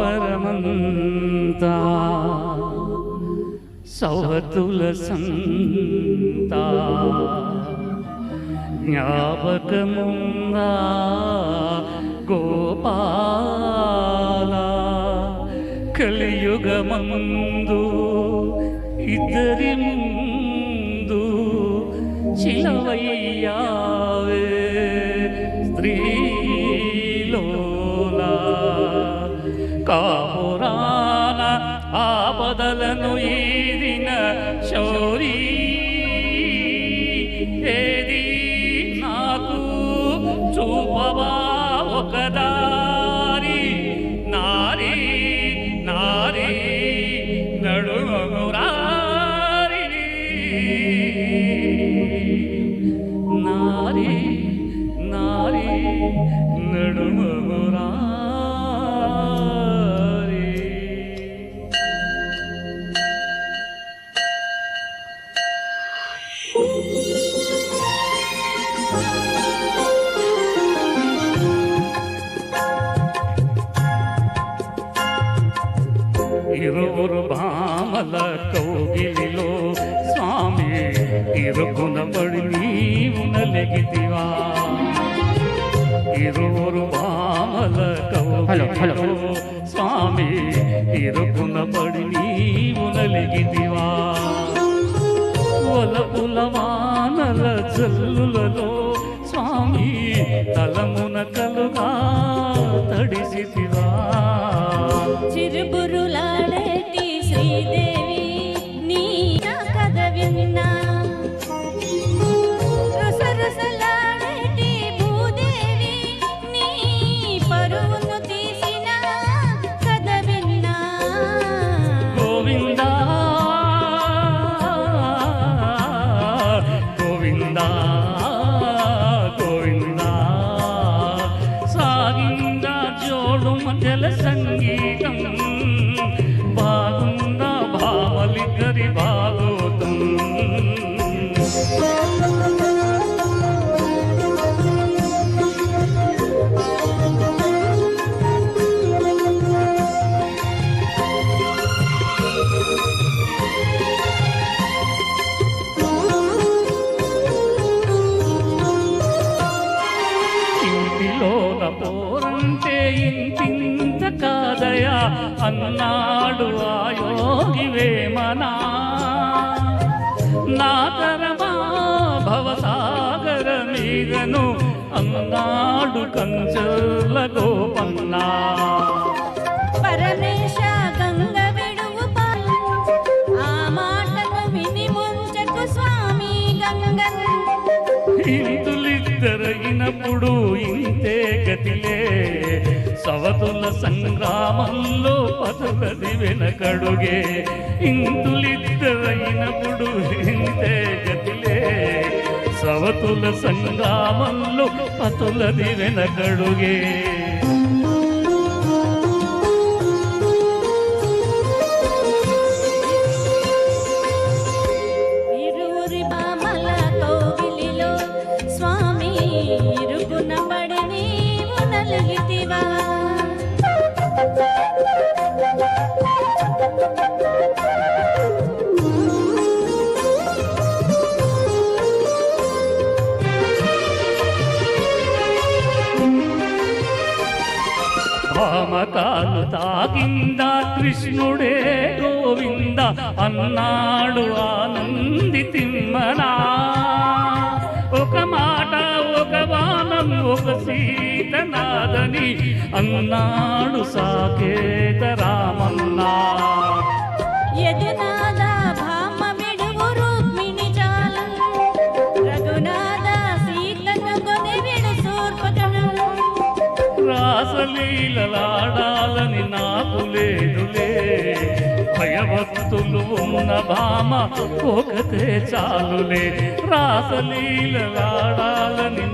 ద్వాపరమంతా సౌహతుల సంతా జ్ఞాపకముందా గోపాల కలియుగమందు ఇద్దరి ముందు చిలవయ్యావే స్త్రీలోలా కాపురాన ఆపదలను ఈదిన శౌరీ ఏది నాకు చూపవా ఒక దారి నారీ నారీ నడుమురారి నారీ నారీ నడుమురారి. ఇరువురు భామల కౌగిలిలో స్వామి ఇరుకునబడి నీవు నలిగితివా. ఇరువురు భామల కౌగిలిలో స్వామి ఇరుకునబడి నీవు నలిగితివా. వలపుల వానల జల్లులలో స్వామి తలమున కలుగా తడిసితివా. చిరుబురులాడేటి శ్రీదేవి నీ కథ విన్నా, రుసరుసలాడేటి భూదేవి నీ పరువును తీసిన కథ విన్నా. గోవిందా గోవిందా గోవిందా సాగిందా జోడు మధ్యల సంగీతం బాగుందా భామలిద్దరి భాగోతం. ఇంటిలోన పోరంటే ఇంతింత కాదయా అన్నాడు ఆ యోగి వేమనా. నా తరమా భవసాగర మీదను అన్నాడు కంచర్ల గోపన్నా. పరమేశ గంగ విడువు పాలు ఆ మాటను విని ముంచకు స్వామి గంగన్. ఇంతులిద్దరైనప్పుడు ఇంతే గతిలే సవతుల సంగ్రామంలో పతులది వెనకడుగే. ఇంతులిద్దరైనప్పుడు ఇంతే గతిలే సవతుల సంగ్రామంలో పతులది వెనకడుగే. ఇరువురి భామల కౌగిలిలో స్వామి ఇరుగున పడి నీవు నలిగితివా. భామకాలు తాకిందా కృష్ణుడే గోవింద అన్నాడు ఆనంది తిమ్మనా. ఒక మాట ఒక బాణం ఒక సీతనాదని అన్నాడు సాకేత రామన్నా. యదునాథ భామ విడువు రుక్మిణి జాలం, రఘునాథ సీతను కొని విడు శూర్పకను. రాసలీలలాడాలని నాకు లేదులే, భయభక్తులు ఉన్న భామ ఒకతే చాలులే. రాసలీలలాడాలని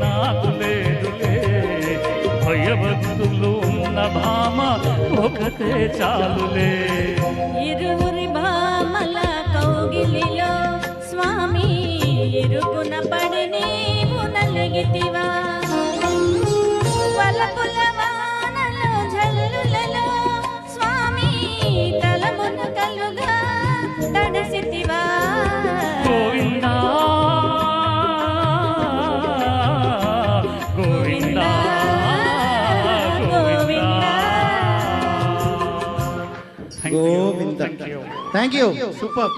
నాకు లేదులే, భయభక్తులు ఉన్న భామ ఒకతే చాలులే. ఇరువురి భామల కౌగిలిలో స్వామి ఇరుకున పడి నీవు నలిగితివా వలపుల వానలో జల్లులలో స్వామి తలమున కలుగా తడసితివా Govinda Govinda Govinda. Thank you. Super.